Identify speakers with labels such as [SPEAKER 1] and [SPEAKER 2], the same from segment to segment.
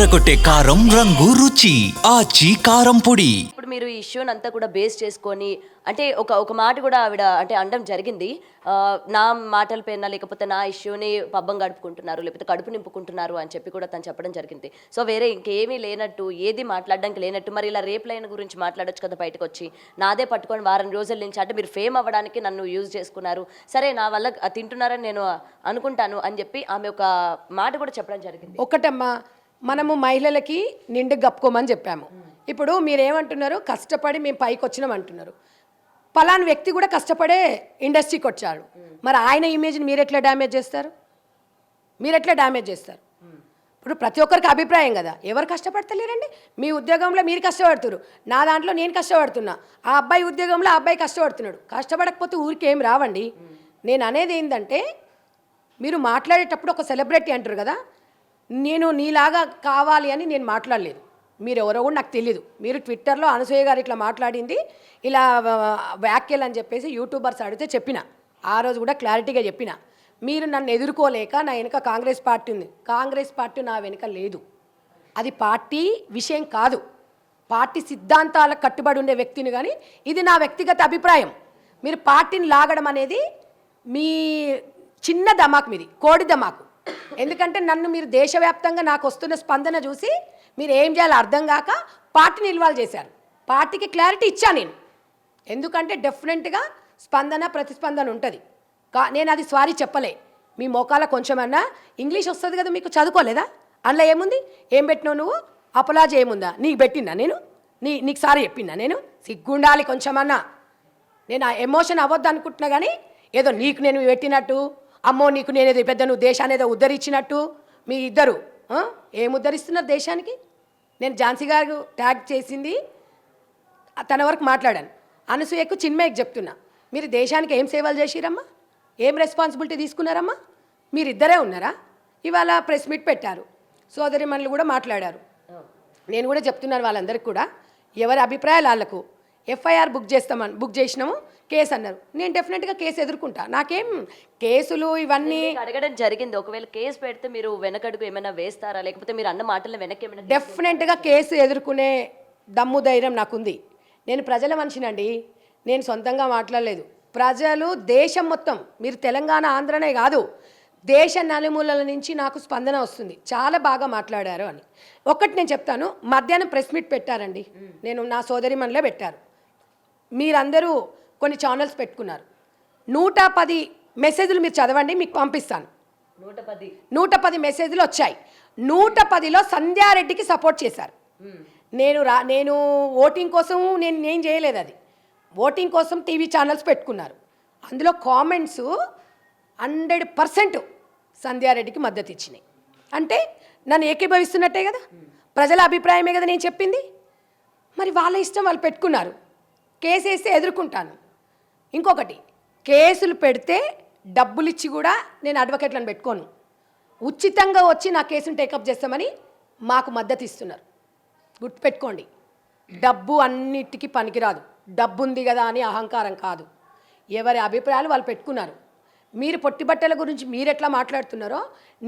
[SPEAKER 1] అదరకొట్టే కారం రంగు రుచి ఆచి కారం పొడి.
[SPEAKER 2] ఇప్పుడు మీరు ఈ ఇష్యూని అంతా కూడా బేస్ చేసుకొని అంటే ఒక మాట కూడా ఆవిడ అంటే అనడం జరిగింది. నా మాటల పైన లేకపోతే నా ఇష్యూని పబ్బం గడుపుకుంటున్నారు లేకపోతే కడుపు నింపుకుంటున్నారు అని చెప్పి కూడా తను చెప్పడం జరిగింది. సో వేరే ఇంకేమీ లేనట్టు ఏది మాట్లాడడానికి లేనట్టు మరి ఇలా రేప్ లైన్ గురించి మాట్లాడొచ్చు కదా బయటకు వచ్చి. నాదే పట్టుకొని వారం రోజుల నుంచి అంటే మీరు ఫేమ్ అవ్వడానికి నన్ను యూజ్ చేసుకున్నారు, సరే నా వల్ల తింటున్నారని నేను అనుకుంటాను అని చెప్పి ఆమె ఒక మాట కూడా చెప్పడం జరిగింది.
[SPEAKER 3] ఒకటమ్మా, మనము మహిళలకి నిండు గప్పుకోమని చెప్పాము. ఇప్పుడు మీరేమంటున్నారు, కష్టపడి మేము పైకి వచ్చినాం అంటున్నారు. పలానా వ్యక్తి కూడా కష్టపడే ఇండస్ట్రీకి వచ్చాడు. మరి ఆయన ఇమేజ్ని మీరు ఎట్లా డ్యామేజ్ చేస్తారు? ఇప్పుడు ప్రతి ఒక్కరికి అభిప్రాయం కదా, ఎవరు కష్టపడతలేరండి? మీ ఉద్యోగంలో మీరు కష్టపడుతున్నారు, నా దాంట్లో నేను కష్టపడుతున్నా, ఆ అబ్బాయి ఉద్యోగంలో ఆ అబ్బాయి కష్టపడుతున్నాడు. కష్టపడకపోతే ఊరికి ఏం రావండి. నేను అనేది ఏంటంటే, మీరు మాట్లాడేటప్పుడు ఒక సెలబ్రిటీ అంటారు కదా, నేను నీలాగా కావాలి అని నేను మాట్లాడలేదు. మీరు ఎవరో కూడా నాకు తెలియదు. మీరు ట్విట్టర్లో అనసూయ గారు ఇట్లా మాట్లాడింది ఇలా వ్యాఖ్యలు అని చెప్పేసి యూట్యూబర్స్ అడిగితే చెప్పిన, ఆ రోజు కూడా క్లారిటీగా చెప్పిన. మీరు నన్ను ఎదుర్కోలేక నా వెనుక కాంగ్రెస్ పార్టీ ఉంది. కాంగ్రెస్ పార్టీ నా వెనుక లేదు. అది పార్టీ విషయం కాదు. పార్టీ సిద్ధాంతాలకు కట్టుబడి ఉండే వ్యక్తిని. కానీ ఇది నా వ్యక్తిగత అభిప్రాయం. మీరు పార్టీని లాగడం అనేది మీ చిన్న దమాకు, మీది కోడి దమాకు. ఎందుకంటే నన్ను మీరు దేశవ్యాప్తంగా నాకు వస్తున్న స్పందన చూసి మీరు ఏం చేయాలో అర్థం కాక పార్టీని ఇన్వాల్వ్ చేశారు. పార్టీకి క్లారిటీ ఇచ్చా నేను. ఎందుకంటే డెఫినెట్గా స్పందన ప్రతిస్పందన ఉంటుంది. నేను అది సారీ చెప్పలే. మీ మోకాల కొంచెమన్నా ఇంగ్లీష్ వస్తుంది కదా, మీకు చదువుకోలేదా? అందులో ఏముంది? ఏం పెట్టినావు నువ్వు? అపలాజ్ ఏముందా? నీకు పెట్టినా నేను? నీకు సారీ చెప్పినా నేను? సిగ్గుండాలి కొంచెమన్నా. నేను ఆ ఎమోషన్ అవ్వద్దు అనుకుంటున్నా, కానీ ఏదో నీకు నేను పెట్టినట్టు, అమ్మో నీకు నేనేదో పెద్ద నువ్వు దేశాన్ని ఏదో ఉద్ధరించినట్టు. మీ ఇద్దరు ఏం ఉద్ధరిస్తున్నారు దేశానికి? నేను ఝాన్సీ గారు ట్యాగ్ చేసింది తన వరకు మాట్లాడాను. అనసూయకు చిన్మయ్యకు చెప్తున్నా, మీరు దేశానికి ఏం సేవలు చేసిరమ్మా? ఏం రెస్పాన్సిబిలిటీ తీసుకున్నారమ్మా? మీరిద్దరే ఉన్నారా? ఇవాళ ప్రెస్ మీట్ పెట్టారు, సోదరి మనులు కూడా మాట్లాడారు. నేను కూడా చెప్తున్నాను వాళ్ళందరికీ కూడా, ఎవరి అభిప్రాయాలు వాళ్ళకు. ఎఫ్ఐఆర్ బుక్ చేసినాము, కేసు అన్నారు. నేను డెఫినెట్గా కేసు ఎదుర్కొంటా. నాకేం కేసులు ఇవన్నీ
[SPEAKER 2] అడగడం జరిగింది. ఒకవేళ కేసు పెడితే మీరు వెనకడుగు ఏమైనా వేస్తారా, లేకపోతే మీరు అన్న మాటలను వెనక్కి ఏమైనా?
[SPEAKER 3] డెఫినెట్గా కేసు ఎదుర్కొనే దమ్ము ధైర్యం నాకుంది. నేను ప్రజల మనిషినండి. నేను సొంతంగా మాట్లాడలేదు. ప్రజలు దేశం మొత్తం, మీరు తెలంగాణ ఆంధ్రనే కాదు, దేశ నలుమూలల నుంచి నాకు స్పందన వస్తుంది, చాలా బాగా మాట్లాడారు అని. ఒక్కటి నేను చెప్తాను, మధ్యాహ్నం ప్రెస్ మీట్ పెట్టారండి, నేను నా సోదరి మనలో పెట్టారు. మీరందరూ కొన్ని ఛానల్స్ పెట్టుకున్నారు. 110 మెసేజ్లు మీరు చదవండి, మీకు పంపిస్తాను. 110 మెసేజ్లు వచ్చాయి. 110లో సంధ్యారెడ్డికి సపోర్ట్ చేశారు. నేను ఓటింగ్ కోసం నేను చేయలేదు. అది ఓటింగ్ కోసం టీవీ ఛానల్స్ పెట్టుకున్నారు. అందులో కామెంట్స్ 100% సంధ్యారెడ్డికి మద్దతు ఇచ్చినాయి. అంటే నన్ను ఏకీభవిస్తున్నట్టే కదా, ప్రజల అభిప్రాయమే కదా నేను చెప్పింది. మరి వాళ్ళ ఇష్టం, వాళ్ళు పెట్టుకున్నారు. కేసు వేస్తే ఎదుర్కొంటాను. ఇంకొకటి, కేసులు పెడితే డబ్బులు ఇచ్చి కూడా నేను అడ్వకేట్లను పెట్టుకోను. ఉచితంగా వచ్చి నా కేసును టేకప్ చేస్తామని మాకు మద్దతు ఇస్తున్నారు. గుర్తుపెట్టుకోండి, డబ్బు అన్నిటికీ పనికిరాదు. డబ్బు ఉంది కదా అని అహంకారం కాదు. ఎవరి అభిప్రాయాలు వాళ్ళు పెట్టుకున్నారు. మీరు పొట్టి బట్టల గురించి మీరు ఎట్లా మాట్లాడుతున్నారో,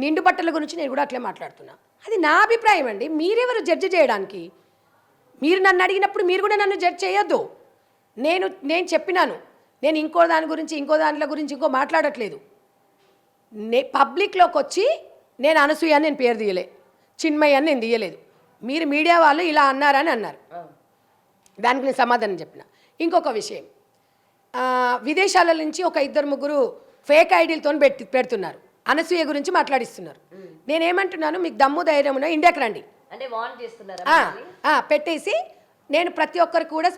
[SPEAKER 3] నిండు బట్టల గురించి నేను కూడా అట్లే మాట్లాడుతున్నా. అది నా అభిప్రాయం అండి. మీరెవరు జడ్జి చేయడానికి? మీరు నన్ను అడిగినప్పుడు మీరు కూడా నన్ను జడ్జి చేయొద్దు. నేను చెప్పినాను, నేను ఇంకో దాని గురించి ఇంకో మాట్లాడట్లేదు. పబ్లిక్లోకి వచ్చి నేను అనసూయ అని నేను పేరు తీయలే, చిన్మయ్య అని నేను తీయలేదు. మీరు మీడియా వాళ్ళు ఇలా అన్నారని అన్నారు, దానికి నేను సమాధానం చెప్పిన. ఇంకొక విషయం, విదేశాల నుంచి ఒక 2-3 ఫేక్ ఐడీలతో పెడుతున్నారు, అనసూయ గురించి మాట్లాడిస్తున్నారు. నేనేమంటున్నాను, మీకు దమ్ము ధైర్యం ఉన్న ఇండియాకి రండి పెట్టేసి నేను ప్రతి ఒక్కరికి కూడా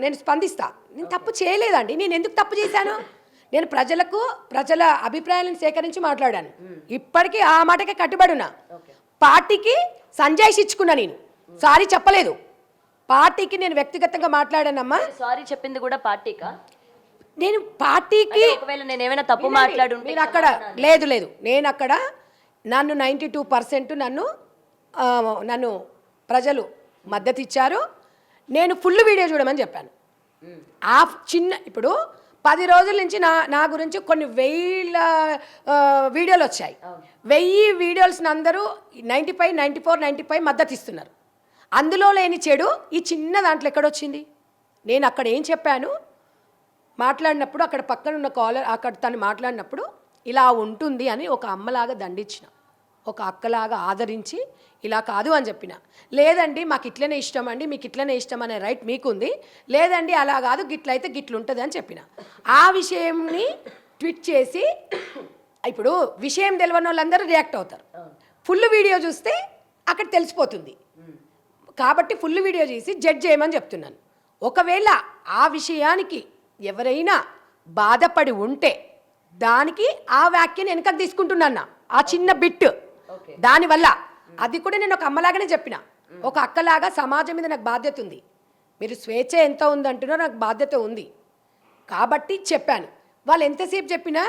[SPEAKER 3] నేను స్పందిస్తా. నేను తప్పు చేయలేదండి. నేను ఎందుకు తప్పు చేశాను? నేను ప్రజల అభిప్రాయాలను సేకరించి మాట్లాడాను. ఇప్పటికీ ఆ మాటకే కట్టుబడున్నా. పార్టీకి సంజాయిషి ఇచ్చుకున్నా, నేను సారీ చెప్పలేదు. పార్టీకి నేను వ్యక్తిగతంగా మాట్లాడానమ్మా.
[SPEAKER 2] సారీ చెప్పింది కూడా పార్టీకా?
[SPEAKER 3] నేను పార్టీకి
[SPEAKER 2] నేను ఏమైనా తప్పు మాట్లాడు
[SPEAKER 3] మీరు అక్కడ లేదు, నేను అక్కడ నన్ను 92% నన్ను ప్రజలు మద్దతు ఇచ్చారు. నేను ఫుల్ వీడియో చూడమని చెప్పాను. ఇప్పుడు 10 రోజుల నుంచి నా గురించి కొన్ని వేల వీడియోలు వచ్చాయి. 1000 వీడియోస్ని అందరూ 95, 94, 95 మద్దతు ఇస్తున్నారు. అందులో లేని చెడు ఈ చిన్న దాంట్లో ఎక్కడొచ్చింది? నేను అక్కడ ఏం చెప్పాను మాట్లాడినప్పుడు, అక్కడ పక్కన ఉన్న కాలర్ అక్కడ తను మాట్లాడినప్పుడు ఇలా ఉంటుంది అని ఒక అమ్మలాగా దండించిన, ఒక అక్కలాగా ఆదరించి ఇలా కాదు అని చెప్పిన. లేదండి మాకు ఇట్లనే ఇష్టం అండి, మీకు ఇట్లనే ఇష్టం అనే రైట్ మీకుంది, లేదండి అలా కాదు గిట్లయితే గిట్లుంటుంది అని చెప్పిన. ఆ విషయంని ట్వీట్ చేసి ఇప్పుడు విషయం తెలియని వాళ్ళందరూ రియాక్ట్ అవుతారు. ఫుల్ వీడియో చూస్తే అక్కడ తెలిసిపోతుంది. కాబట్టి ఫుల్ వీడియో చేసి జడ్జ్ చేయమని చెప్తున్నాను. ఒకవేళ ఆ విషయానికి ఎవరైనా బాధపడి ఉంటే దానికి ఆ వ్యాఖ్యను వెనకకు తీసుకుంటున్నా, ఆ చిన్న బిట్ దానివల్ల. అది కూడా నేను ఒక అమ్మలాగానే చెప్పిన, ఒక అక్కలాగా సమాజం మీద నాకు బాధ్యత ఉంది. మీరు స్వేచ్ఛ ఎంత ఉందంటున్నారో నాకు బాధ్యత ఉంది కాబట్టి చెప్పాను. వాళ్ళు ఎంతసేపు చెప్పినా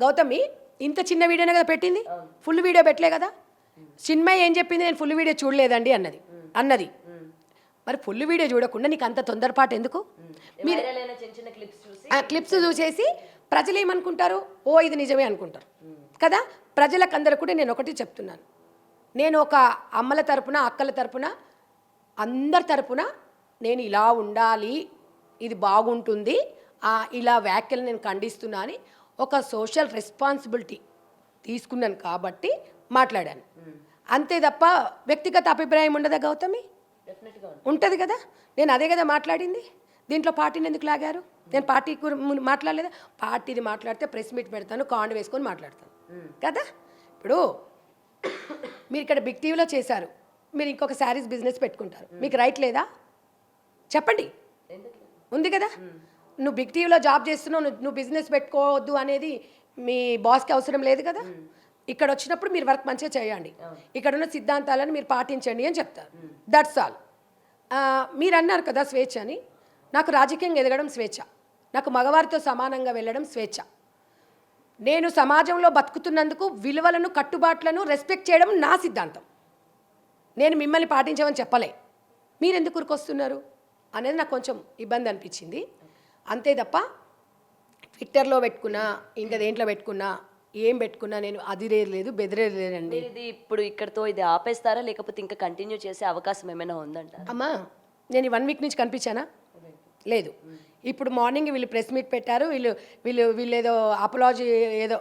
[SPEAKER 3] గౌతమి ఇంత చిన్న వీడియోనే కదా పెట్టింది, ఫుల్ వీడియో పెట్టలే కదా. చిన్మయ్య ఏం చెప్పింది, నేను ఫుల్ వీడియో చూడలేదండి అన్నది. మరి ఫుల్ వీడియో చూడకుండా నీకు అంత తొందరపాటు ఎందుకు? మీరు క్లిప్స్ చూసేసి ప్రజలు ఏమనుకుంటారు, ఓ ఇది నిజమే అనుకుంటారు కదా. ప్రజలకందరూ కూడా నేను ఒకటి చెప్తున్నాను, నేను ఒక అమ్మల తరపున, అక్కల తరపున, అందరి తరపున నేను ఇలా ఉండాలి, ఇది బాగుంటుంది, ఇలా వ్యాఖ్యలు నేను ఖండిస్తున్నా అని ఒక సోషల్ రెస్పాన్సిబిలిటీ తీసుకున్నాను కాబట్టి మాట్లాడాను. అంతే తప్ప వ్యక్తిగత అభిప్రాయం ఉండదా గౌతమి? ఉంటుంది కదా. నేను అదే కదా మాట్లాడింది. దీంట్లో పార్టీని ఎందుకు లాగారు? నేను పార్టీ మాట్లాడలేదా? పార్టీది మాట్లాడితే ప్రెస్ మీట్ పెడతాను, కాండ్ వేసుకొని మాట్లాడతాను కదా. ఇప్పుడు మీరు ఇక్కడ బిగ్ టీవీలో చేశారు, మీరు ఇంకొక శారీస్ బిజినెస్ పెట్టుకుంటారు, మీకు రైట్ లేదా? చెప్పండి. ఉంది కదా. నువ్వు బిగ్ టీవీలో జాబ్ చేస్తున్నావు, నువ్వు బిజినెస్ పెట్టుకోవద్దు అనేది మీ బాస్కి అవసరం లేదు కదా. ఇక్కడ వచ్చినప్పుడు మీరు వర్క్ మంచిగా చేయండి, ఇక్కడ ఉన్న సిద్ధాంతాలను మీరు పాటించండి అని చెప్తారు. That's all. మీరు అన్నారు కదా స్వేచ్ఛ అని. నాకు రాజకీయంగా ఎదగడం స్వేచ్ఛ, నాకు మగవారితో సమానంగా వెళ్ళడం స్వేచ్ఛ. నేను సమాజంలో బతుకుతున్నందుకు విలువలను, కట్టుబాట్లను రెస్పెక్ట్ చేయడం నా సిద్ధాంతం. నేను మిమ్మల్ని పాటించమని చెప్పలే. మీరు ఎందుకు ఉరికొస్తున్నారు అనేది నాకు కొంచెం ఇబ్బంది అనిపించింది. అంతే తప్ప ట్విట్టర్లో పెట్టుకున్నా, ఇంకా దేంట్లో పెట్టుకున్నా, ఏం పెట్టుకున్నా నేను అదిరేయలేదు, బెదిరేయలేదండి.
[SPEAKER 2] ఇది ఇప్పుడు ఇక్కడతో ఇది ఆపేస్తారా, లేకపోతే ఇంకా కంటిన్యూ చేసే అవకాశం ఏమైనా ఉందంట?
[SPEAKER 3] అమ్మా నేను 1 వీక్ నుంచి కనిపించానా? లేదు. ఇప్పుడు మార్నింగ్ వీళ్ళు ప్రెస్ మీట్ పెట్టారు, వీళ్ళు ఏదో అపాలజీ ఏదో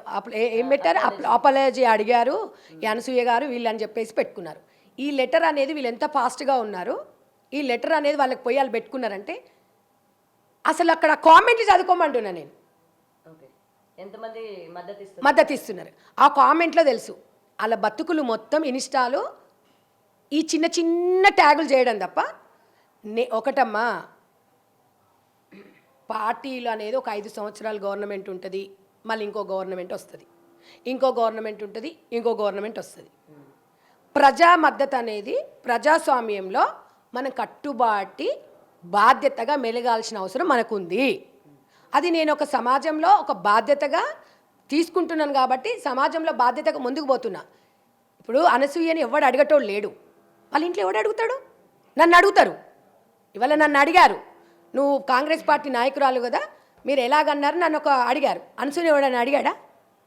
[SPEAKER 3] ఏం పెట్టారు, అపాలజీ అడిగారు ఈ అనసూయ గారు వీళ్ళు అని చెప్పేసి పెట్టుకున్నారు. ఈ లెటర్ అనేది వీళ్ళు ఎంత ఫాస్ట్గా ఉన్నారు, ఈ లెటర్ అనేది వాళ్ళకి పోయి వాళ్ళు పెట్టుకున్నారంటే అసలు అక్కడ కామెంట్లు చదువుకోమంటున్నా నేను.
[SPEAKER 2] ఎంతమంది
[SPEAKER 3] మద్దతు ఇస్తున్నారు ఆ కామెంట్లో తెలుసు. వాళ్ళ బతుకులు మొత్తం ఇన్స్టాలో ఈ చిన్న చిన్న ట్యాగులు చేయడం తప్ప. ఒకటమ్మా, పార్టీలు అనేది ఒక 5 సంవత్సరాలు గవర్నమెంట్ ఉంటుంది, మళ్ళీ ఇంకో గవర్నమెంట్ వస్తుంది, ఇంకో గవర్నమెంట్ ఉంటుంది, ఇంకో గవర్నమెంట్ వస్తుంది. ప్రజా మద్దతు అనేది ప్రజాస్వామ్యంలో మనం కట్టుబాటి బాధ్యతగా మెలగాల్సిన అవసరం మనకుంది. అది నేను ఒక సమాజంలో ఒక బాధ్యతగా తీసుకుంటున్నాను కాబట్టి సమాజంలో బాధ్యతగా ముందుకు పోతున్నా. ఇప్పుడు అనసూయని ఎవడు అడగటోడు లేడు, వాళ్ళ ఇంట్లో ఎవడు అడుగుతాడు? నన్ను అడుగుతారు. ఇవాళ నన్ను అడిగారు, నువ్వు కాంగ్రెస్ పార్టీ నాయకురాలు కదా, మీరు ఎలాగన్నారు నన్ను అడిగారు. అనసూయ ఎవడని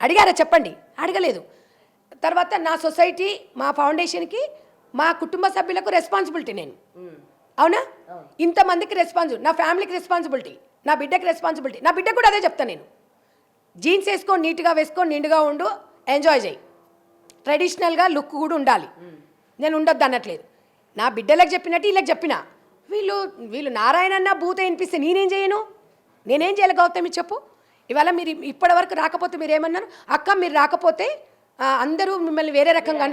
[SPEAKER 3] అడిగారా చెప్పండి? అడగలేదు. తర్వాత నా సొసైటీ, మా ఫౌండేషన్కి, మా కుటుంబ సభ్యులకు రెస్పాన్సిబిలిటీ నేను. అవునా? ఇంతమందికి రెస్పాన్సిబిలిటీ, నా ఫ్యామిలీకి రెస్పాన్సిబిలిటీ, నా బిడ్డకి రెస్పాన్సిబిలిటీ. నా బిడ్డకు కూడా అదే చెప్తాను నేను. జీన్స్ వేసుకొని నీట్గా వేసుకొని నిండుగా ఉండు, ఎంజాయ్ చేయి, ట్రెడిషనల్గా లుక్ కూడా ఉండాలి. నేను ఉండొద్దు అనట్లేదు. నా బిడ్డలకు చెప్పినట్టు వీళ్ళకి చెప్పిన. వీళ్ళు నారాయణన్న భూత వినిపిస్తే నేనేం చేయను? నేనేం చేయాలి గౌతమి చెప్పు? ఇవాళ మీరు ఇప్పటి వరకు రాకపోతే మీరు ఏమన్నారు? అక్క మీరు రాకపోతే అందరూ మిమ్మల్ని వేరే రకంగా